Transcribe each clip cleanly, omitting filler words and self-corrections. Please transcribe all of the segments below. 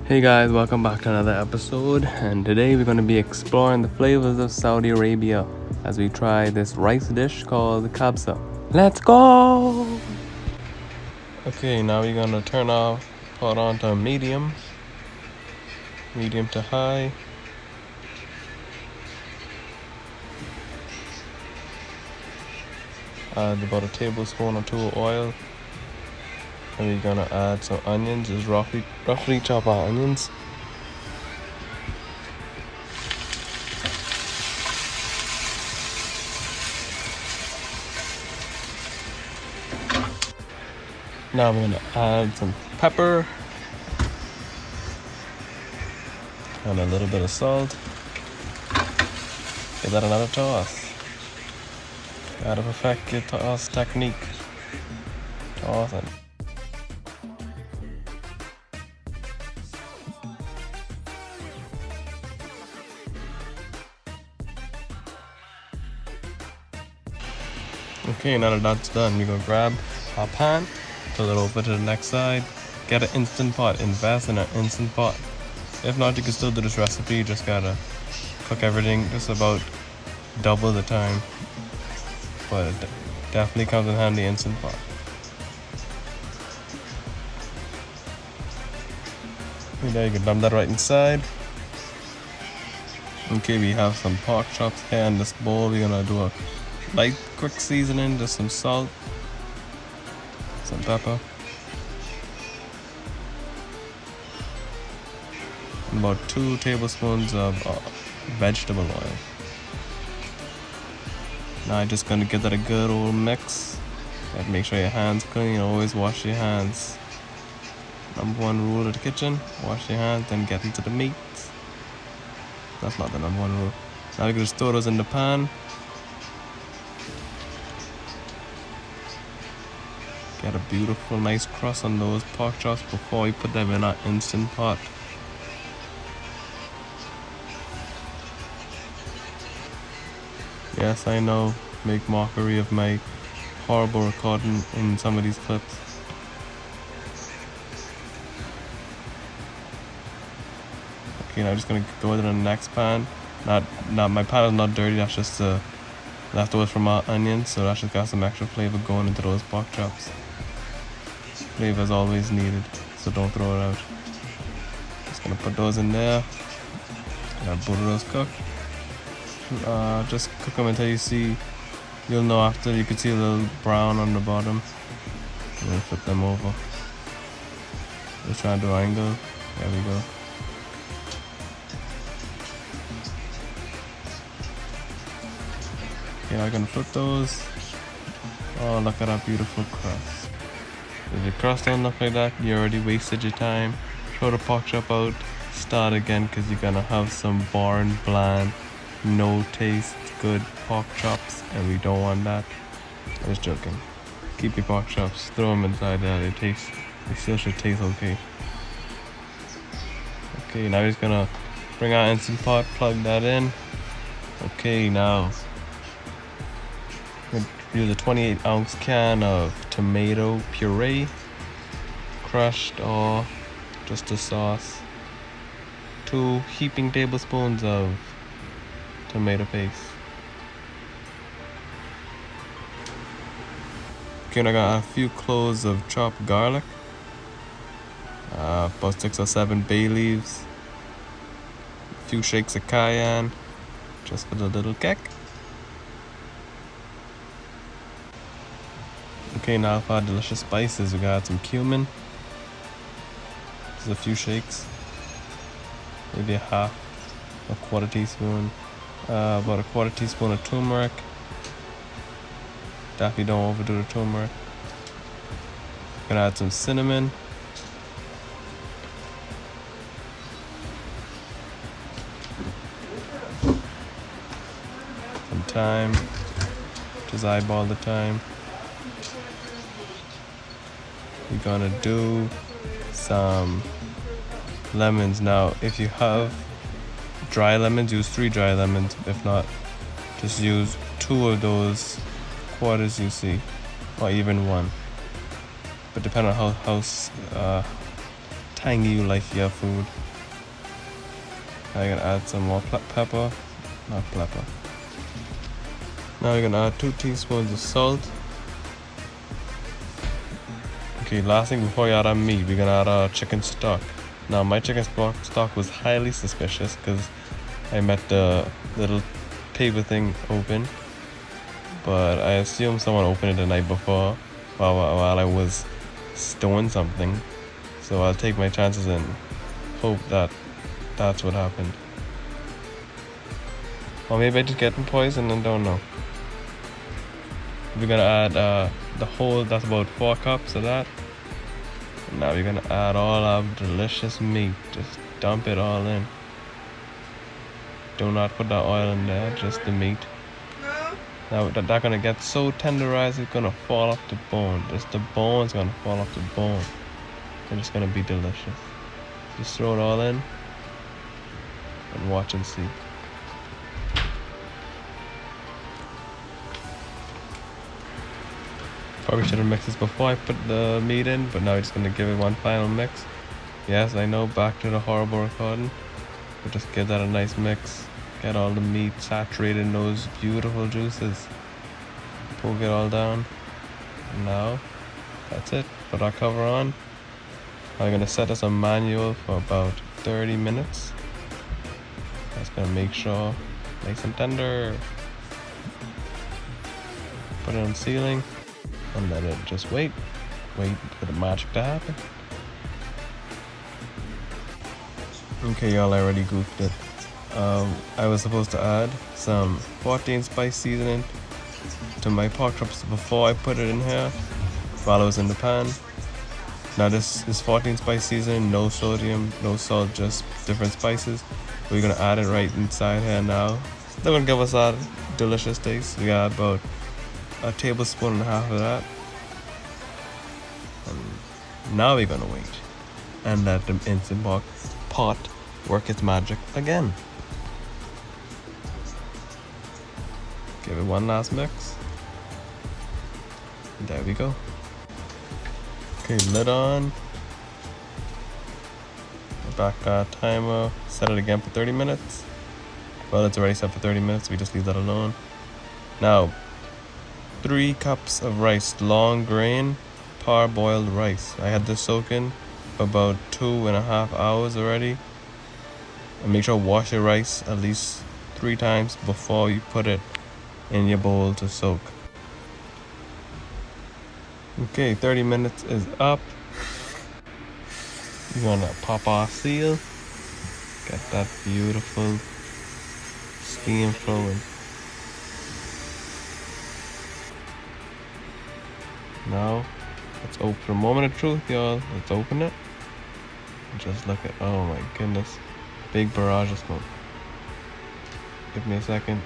Hey guys, welcome back to another episode, and today we're going to be exploring the flavors of Saudi Arabia as we try this rice dish called KABSA. Let's go! Okay, now we're going to turn our pot on to medium to high. Add about a tablespoon or two of oil. And we're going to add some onions, just roughly chop our onions. Now I'm going to add some pepper and a little bit of salt. Give that another toss. Gotta perfect your toss technique. Toss it. Okay, now that that's done, we're gonna grab our pan, pull it over to the next side, get an instant pot, invest in an instant pot. If not, you can still do this recipe, you just gotta cook everything just about double the time. But it definitely comes in handy, instant pot. Okay, there you can dump that right inside. Okay, we have some pork chops here in this bowl. We're gonna do a light quick seasoning, just some salt, some pepper, and about 2 tablespoons of vegetable oil. Now I'm just gonna give that a good old mix. And make sure your hands clean. Always wash your hands. Number 1 rule of the kitchen: wash your hands, then get into the meat. That's not the number 1 rule. Now you can just throw those in the pan. Get a beautiful, nice crust on those pork chops before we put them in our instant pot. Yes, I know, make mockery of my horrible recording in some of these clips. Okay, now I'm just gonna go to the next pan. Not my pan is not dirty, that's just the leftovers from our onions, so that's just got some extra flavor going into those pork chops. Flavor is always needed, so don't throw it out. Just gonna put those in there. Got both of those cooked. Just cook them until you'll know after, you can see a little brown on the bottom. And then flip them over. Just trying to do an angle. There we go. Okay, now I'm gonna flip those. Oh, look at that beautiful crust. If your crust don't look like that, you already wasted your time. Throw the pork chop out, start again, because you're gonna have some boring, bland, no taste, good pork chops, and we don't want that. I'm just joking. Keep your pork chops, throw them inside there, they still should taste okay. Okay, now we're just gonna bring our instant pot, plug that in. Okay, now use a 28-ounce can of tomato puree, crushed or just a sauce. 2 heaping tablespoons of tomato paste. Okay, and I got a few cloves of chopped garlic, about 6 or 7 bay leaves, a few shakes of cayenne, just for the little kick. Okay, now for our delicious spices, we got some cumin. Just a few shakes. Maybe a quarter teaspoon. About a quarter teaspoon of turmeric. Definitely don't overdo the turmeric. Gonna add some cinnamon. Some thyme. Just eyeball the thyme. We're gonna do some lemons. Now, if you have dry lemons, use 3 dry lemons. If not, just use 2 of those quarters you see, or even 1. But depending on how tangy you like your food. Now you're gonna add some more pepper, not pepper. Now you're gonna add 2 teaspoons of salt. Okay, last thing before you add our meat, we're gonna add our chicken stock. Now my chicken stock was highly suspicious because I met the little paper thing open, but I assume someone opened it the night before while I was doing something. So I'll take my chances and hope that that's what happened. Or maybe I just getting poisoned and don't know. We're gonna add the whole, that's about 4 cups of that. And now we're gonna add all our delicious meat. Just dump it all in. Do not put the oil in there, just the meat. Now that's gonna get so tenderized it's gonna fall off the bone. Just the bone's gonna fall off the bone. It's just gonna be delicious. Just throw it all in and watch and see. Probably should have mixed this before I put the meat in, but now we're just gonna give it one final mix. Yes, I know, back to the horrible recording, but just give that a nice mix. Get all the meat saturated in those beautiful juices. Poke it all down. And now, that's it. Put our cover on. I'm gonna set this on manual for about 30 minutes. That's gonna make sure nice and tender. Put it on sealing and let it just wait for the magic to happen. Okay, y'all, I already goofed it. I was supposed to add some 14 spice seasoning to my pork chops before I put it in here while I was in the pan. Now this is 14 spice seasoning, no sodium, no salt, just different spices. We're gonna add it right inside here now. They're gonna give us that delicious taste. We got about a tablespoon and a half of that. And now we're gonna wait and let the instant pot work its magic again. Give it one last mix. There we go. Okay, lid on. Back timer. Set it again for 30 minutes. Well, it's already set for 30 minutes. We just leave that alone. Now, 3 cups of rice, long grain, parboiled rice. I had this soaking for about 2.5 hours already. And make sure to wash your rice at least 3 times before you put it in your bowl to soak. Okay, 30 minutes is up. You want to pop our seal. Get that beautiful steam flowing. Now, let's open the moment of truth, y'all. Let's open it. Just look at, oh my goodness. Big barrage of smoke. Give me a second.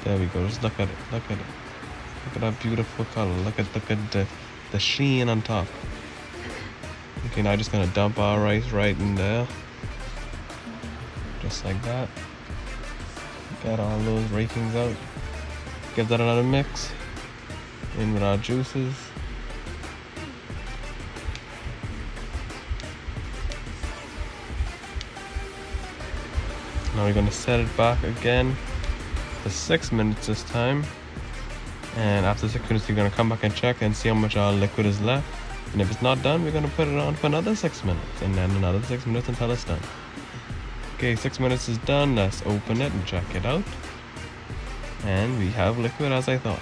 There we go. Just look at it. Look at it. Look at that beautiful color. Look at the sheen on top. Okay, now just gonna dump our rice right in there. Just like that. Got all those rakings out. Give that another mix. In with our juices. Now we're gonna set it back again for 6 minutes this time. And after 6 minutes, we're gonna come back and check and see how much our liquid is left. And if it's not done, we're gonna put it on for another 6 minutes, and then another 6 minutes until it's done. Okay, 6 minutes is done. Let's open it and check it out. And we have liquid as I thought.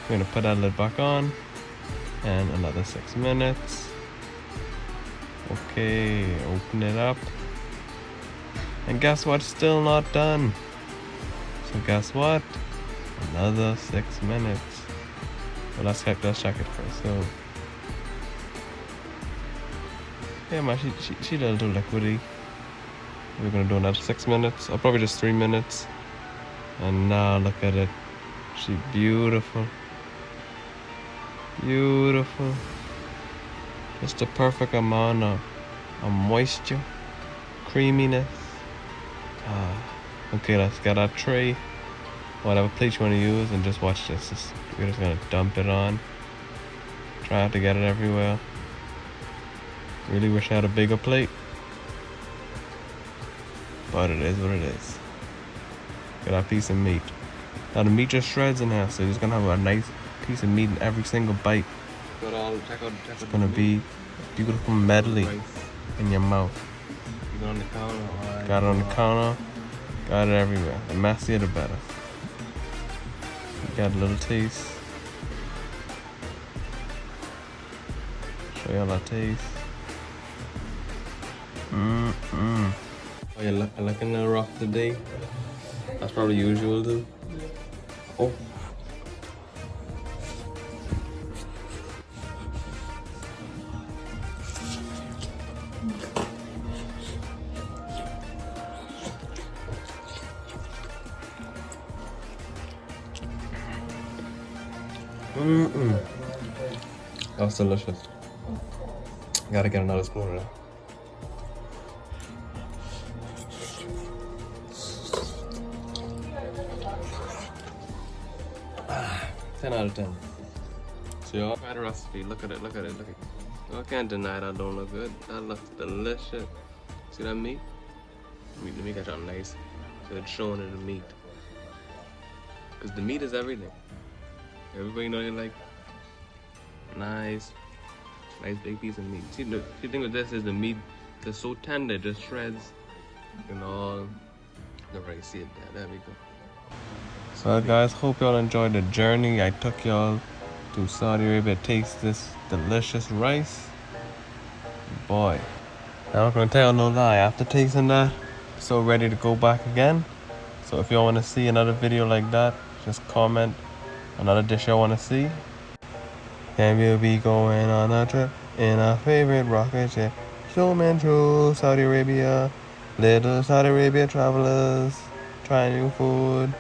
We're gonna put that lid back on, and another 6 minutes. Okay, open it up. And guess what? Still not done. So guess what? Another 6 minutes. Well, let's check it first. So yeah, man, she a little too liquidy. We're gonna do another 6 minutes, or probably just 3 minutes. And now look at it. She beautiful. Beautiful. Just the perfect amount of moisture, creaminess, Okay, let's get our tray, whatever plate you want to use, and just watch this. We're just gonna dump it on. Try to get it everywhere. Really wish I had a bigger plate, but it is what it is. Get our piece of meat. Now the meat just shreds in here, so you're just gonna have a nice piece of meat in every single bite. It's gonna be a beautiful medley in your mouth. Got it on the counter. Got it everywhere. The messier the better. Got a little taste. Show y'all our taste. Oh, you're looking a little rough today. That's probably usual too. Oh. That's delicious. Gotta get another spoon of that. Ah, 10 out of 10. So y'all try the recipe. Look at it. I can't deny that don't look good. That looks delicious. See that meat? Let me get y'all nice. So it's showing in the meat. Because the meat is everything. Everybody know you like nice big piece of meat. See, the thing with this is the meat is so tender, it just shreds and all. Never really see it there we go. So guys, hope y'all enjoyed the journey. I took y'all to Saudi Arabia to taste this delicious rice. Boy, I'm not gonna tell you no lie, after tasting that, so ready to go back again. So if y'all wanna see another video like that, just comment another dish y'all wanna see. And we'll be going on a trip in our favorite rocket ship, zooming through Saudi Arabia. Little Saudi Arabia travelers, try new food.